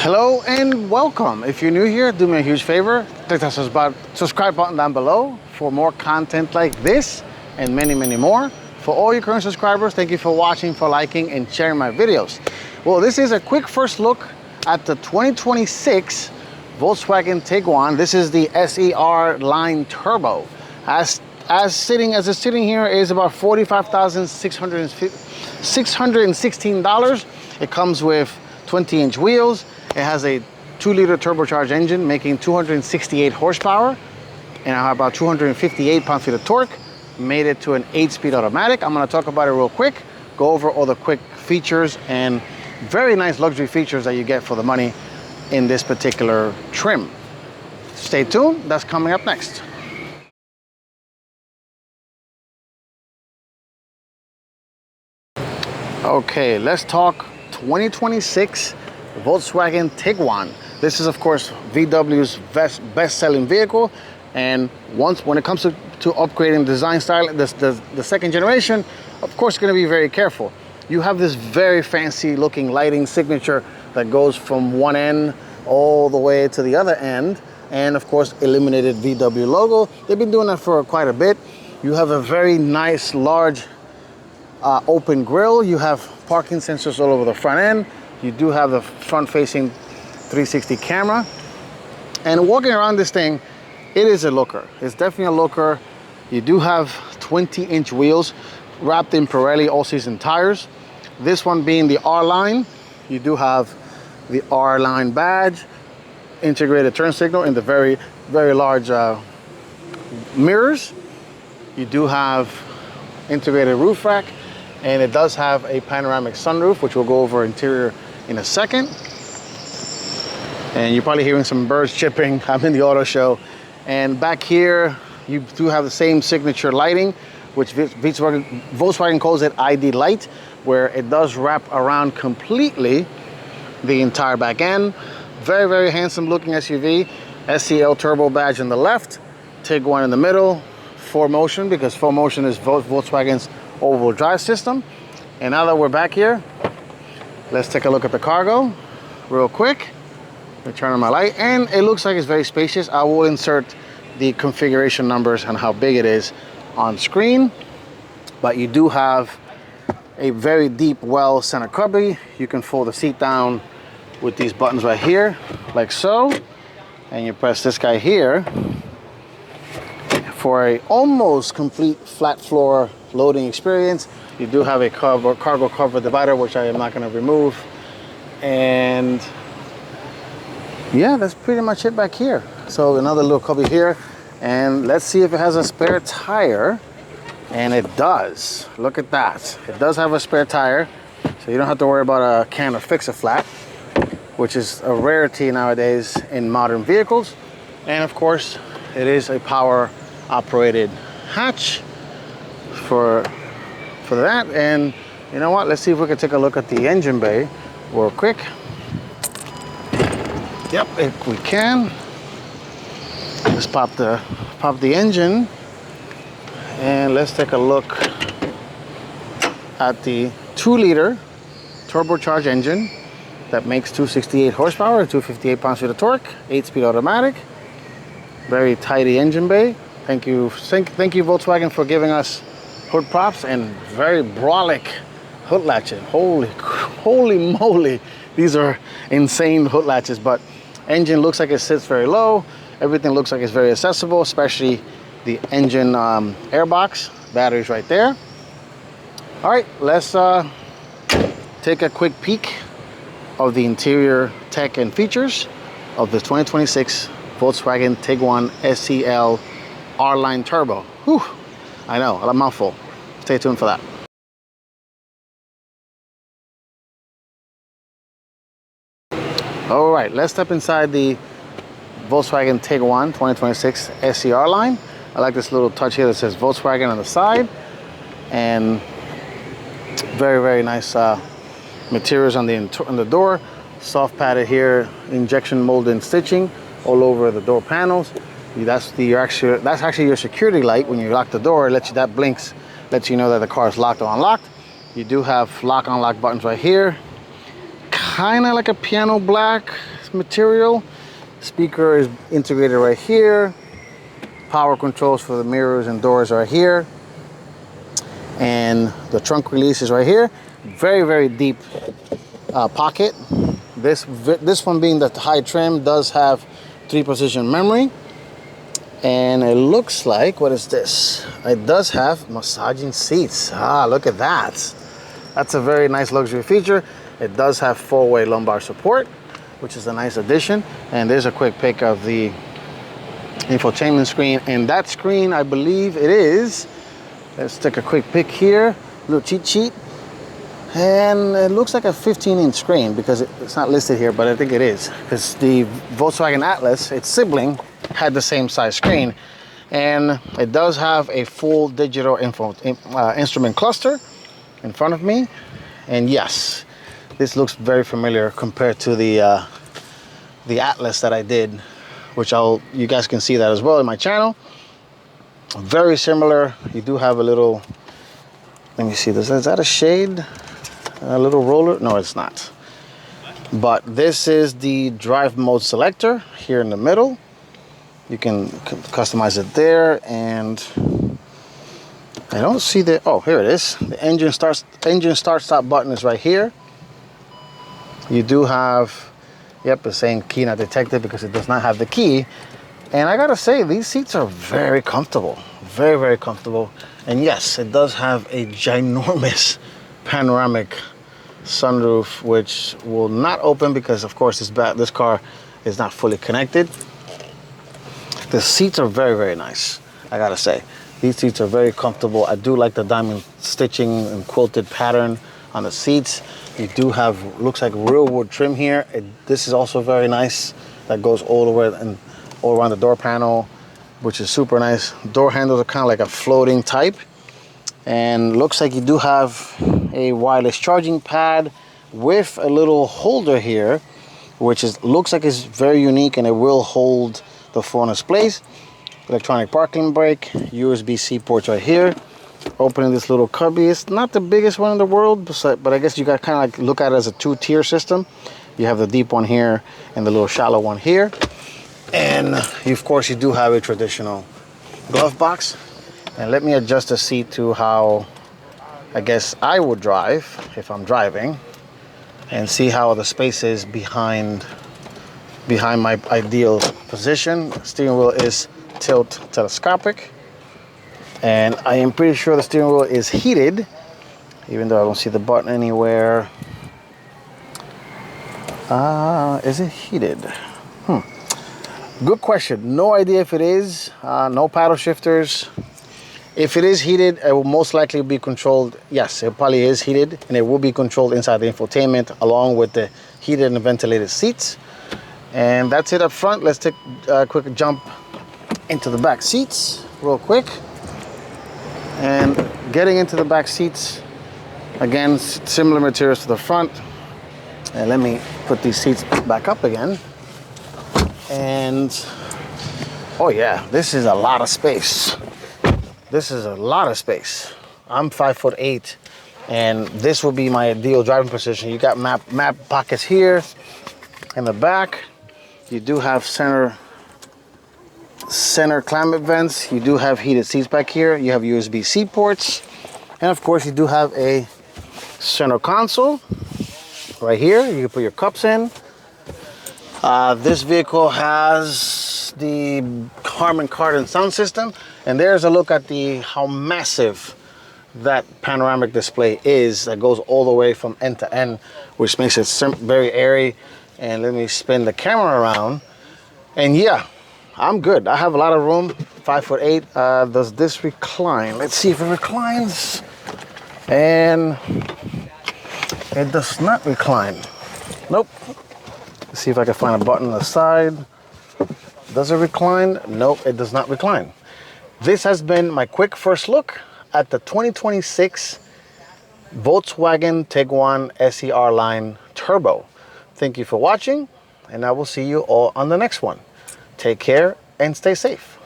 Hello and welcome. If you're new here, do me a huge favor, click that subscribe button down below for more content like this and many more. For all your current subscribers, thank you for watching, for liking and sharing my videos. Well, this is a quick first look at the 2026 Volkswagen Tiguan. This is the SEL R-Line Turbo. As it's sitting here is about $45,616. It comes with 20-inch wheels. It has a 2-liter turbocharged engine making 268 horsepower and I have about 258 pound-feet of torque. Made it to an 8-speed automatic. I'm going to talk about it real quick, go over all the quick features and very nice luxury features that you get for the money in this particular trim. Stay tuned, that's coming up next. Okay, let's talk 2026 Volkswagen Tiguan. This is of course VW's best-selling vehicle, and when it comes to upgrading design style, the second generation, of course, going to be very careful. You have this very fancy looking lighting signature that goes from one end all the way to the other end, and of course illuminated VW logo. They've been doing that for quite a bit. You have a very nice large open grille. You have parking sensors all over the front end. You do have the front-facing 360 camera. And walking around this thing, it is a looker. It's definitely a looker. You do have 20-inch wheels wrapped in Pirelli all-season tires. This one being the R-Line, you do have the R-Line badge, integrated turn signal in the very large mirrors. You do have integrated roof rack, and it does have a panoramic sunroof, which we'll go over interior in a second. And you're probably hearing some birds chirping. I'm in the auto show. And back here, you do have the same signature lighting, which Volkswagen calls it ID Light, where it does wrap around completely the entire back end. Very handsome looking SUV. SEL Turbo badge on the left, Tiguan in the middle, 4Motion, because 4Motion is Volkswagen's all-wheel drive system. And now that we're back here, let's take a look at the cargo real quick. Let me turn on my light, and it looks like it's very spacious. I will insert the configuration numbers and how big it is on screen. But you do have a very deep well center cubby. You can fold the seat down with these buttons right here, like so. And you press this guy here for a almost complete flat floor loading experience. You do have a cargo cover divider, which I am not going to remove. And yeah, that's pretty much it back here. So another little cubby here, and let's see if it has a spare tire. And it does. Look at that. It does have a spare tire, so you don't have to worry about a can of Fix-A-Flat, which is a rarity nowadays in modern vehicles. And of course, it is a power operated hatch for that. And you know what? Let's see if we can take a look at the engine bay real quick. Yep, if we can. Let's pop the engine, and let's take a look at the 2-liter turbocharged engine that makes 268 horsepower, 258 pound-feet of torque, 8-speed automatic. Very tidy engine bay. Thank you Volkswagen for giving us hood props and very brolic hood latches. Holy moly, these are insane hood latches. But engine looks like it sits very low. Everything looks like it's very accessible, especially the engine airbox. Batteries right there. All right, let's take a quick peek of the interior tech and features of the 2026 Volkswagen Tiguan SEL R-Line Turbo. Whew, I know, a mouthful. Stay tuned for that. All right, let's step inside the Volkswagen Tiguan 2026 SEL R-Line. I like this little touch here that says Volkswagen on the side, and very nice materials on the door. Soft padded here, injection molded stitching all over the door panels. That's actually your security light. When you lock the door, that blinks, lets you know that the car is locked or unlocked. You do have lock unlock buttons right here. kind of like a piano black material. Speaker is integrated right here. Power controls for the mirrors and doors are here. And the trunk release is right here. Very, very deep pocket. This one, being the high trim, does have 3-position memory. And it looks like, what is this? It does have massaging seats. Ah, look at that. That's a very nice luxury feature. It does have 4-way lumbar support, which is a nice addition. And there's a quick pic of the infotainment screen. And that screen, I believe it is, let's take a quick pic here, little cheat sheet. And it looks like a 15-inch screen because it's not listed here, but I think it is. Because the Volkswagen Atlas, its sibling, had the same size screen. And it does have a full digital instrument cluster in front of me. And yes, this looks very familiar compared to the Atlas that I did, which you guys can see that as well in my channel. Very similar. You do have a little, let me see, is that a shade? A little roller? No, it's not. But this is the drive mode selector here in the middle. You can customize it there, and I don't see the, oh, here it is. The engine start stop button is right here. You do have, yep, it's saying key not detected because it does not have the key. And I gotta say, these seats are very comfortable, very, very comfortable. And yes, it does have a ginormous panoramic sunroof, which will not open because, of course, this car is not fully connected. The seats are very, very nice, I gotta say. These seats are very comfortable. I do like the diamond stitching and quilted pattern on the seats. You do have, looks like real wood trim here. This is also very nice. That goes all the way and all around the door panel, which is super nice. Door handles are kind of like a floating type. And looks like you do have a wireless charging pad with a little holder here, which looks like it's very unique, and it will hold the phone in its place. Electronic parking brake, USB-C ports right here. Opening this little cubby, it's not the biggest one in the world, but I guess you got kind of like look at it as a 2-tier system. You have the deep one here and the little shallow one here. And of course you do have a traditional glove box. And let me adjust the seat to how I guess I would drive if I'm driving, and see how the space is behind my ideal position. Steering wheel is tilt telescopic, and I am pretty sure the steering wheel is heated, even though I don't see the button anywhere. Is it heated? Good question. No idea if it is. No paddle shifters. If it is heated, it will most likely be controlled. Yes, it probably is heated, and it will be controlled inside the infotainment along with the heated and ventilated seats. And that's it up front. Let's take a quick jump into the back seats real quick. And getting into the back seats, again, similar materials to the front. And let me put these seats back up again. And oh yeah, this is a lot of space. This is a lot of space. I'm 5'8", and this will be my ideal driving position. You got map pockets here in the back. You do have center climate vents. You do have heated seats back here. You have USB-C ports, and of course you do have a center console right here. You can put your cups in. This vehicle has the Harman Kardon sound system, and there's a look at how massive that panoramic display is that goes all the way from end to end, which makes it very airy. And let me spin the camera around, and yeah, I'm good. I have a lot of room. 5'8". Does this recline? Let's see if it reclines. And it does not recline. Nope. Let's see if I can find a button on the side. Does it recline? Nope, it does not recline. This has been my quick first look at the 2026 Volkswagen Tiguan SE R-Line Turbo. Thank you for watching, and I will see you all on the next one. Take care and stay safe.